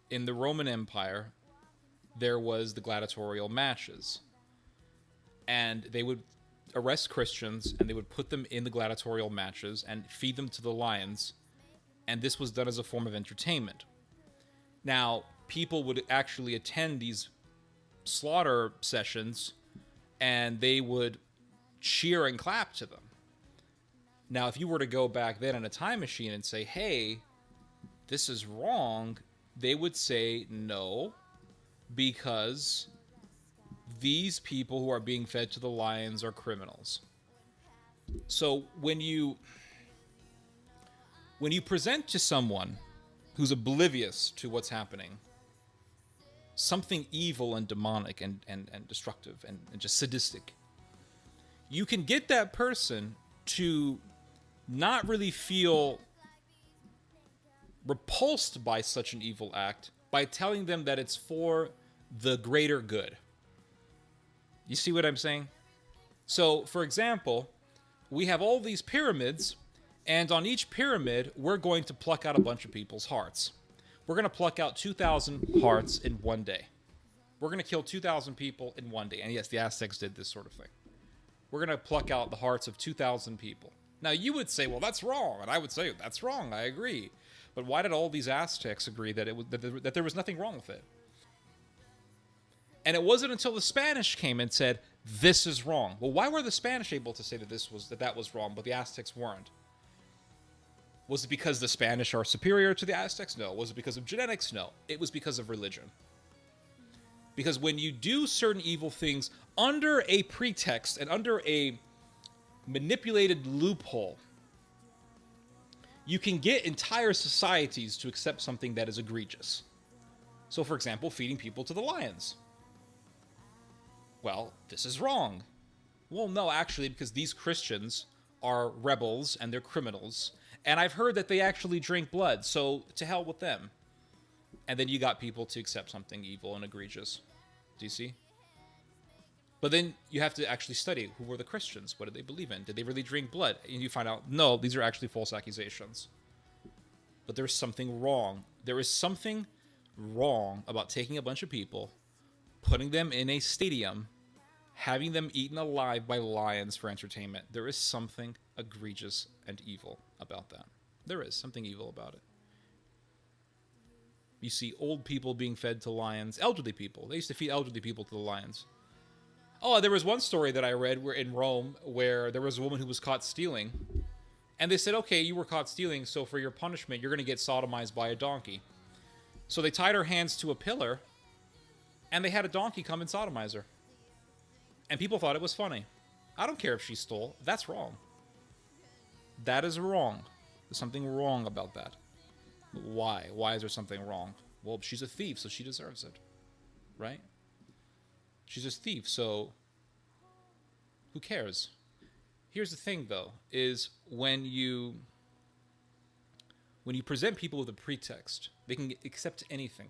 in the Roman Empire, there was the gladiatorial matches. And they would arrest Christians and they would put them in the gladiatorial matches and feed them to the lions. And this was done as a form of entertainment. Now, people would actually attend these slaughter sessions and they would cheer and clap to them. Now, if you were to go back then in a time machine and say, hey, this is wrong, they would say no, because these people who are being fed to the lions are criminals. So when you present to someone who's oblivious to what's happening something evil and demonic and destructive and just sadistic, you can get that person to not really feel repulsed by such an evil act by telling them that it's for the greater good. You see what I'm saying? So, for example, we have all these pyramids, and on each pyramid, we're going to pluck out a bunch of people's hearts. We're going to pluck out 2,000 hearts in one day. We're going to kill 2,000 people in one day. And yes, the Aztecs did this sort of thing. We're going to pluck out the hearts of 2,000 people. Now, you would say, well, that's wrong. And I would say, that's wrong. I agree. But why did all these Aztecs agree that there was nothing wrong with it? And it wasn't until the Spanish came and said, this is wrong. Well, why were the Spanish able to say that that was wrong, but the Aztecs weren't? Was it because the Spanish are superior to the Aztecs? No. Was it because of genetics? No. It was because of religion. Because when you do certain evil things under a pretext and under a manipulated loophole, you can get entire societies to accept something that is egregious. So, for example, feeding people to the lions. Well, this is wrong. Well, no, actually, because these Christians are rebels and they're criminals. And I've heard that they actually drink blood, so to hell with them. And then you got people to accept something evil and egregious. Do you see? But then you have to actually study, who were the Christians? What did they believe in? Did they really drink blood? And you find out, no, these are actually false accusations. But there's something wrong. There is something wrong about taking a bunch of people, putting them in a stadium, having them eaten alive by lions for entertainment. There is something egregious and evil about that. There is something evil about it. You see old people being fed to lions, elderly people. They used to feed elderly people to the lions. Oh, there was one story that I read where in Rome where there was a woman who was caught stealing. And they said, okay, you were caught stealing, so for your punishment, you're going to get sodomized by a donkey. So they tied her hands to a pillar, and they had a donkey come and sodomize her. And people thought it was funny. I don't care if she stole. That's wrong. That is wrong. There's something wrong about that. Why? Why is there something wrong? Well, she's a thief, so she deserves it. Right? She's a thief, so who cares? Here's the thing, though, is when you present people with a pretext, they can accept anything.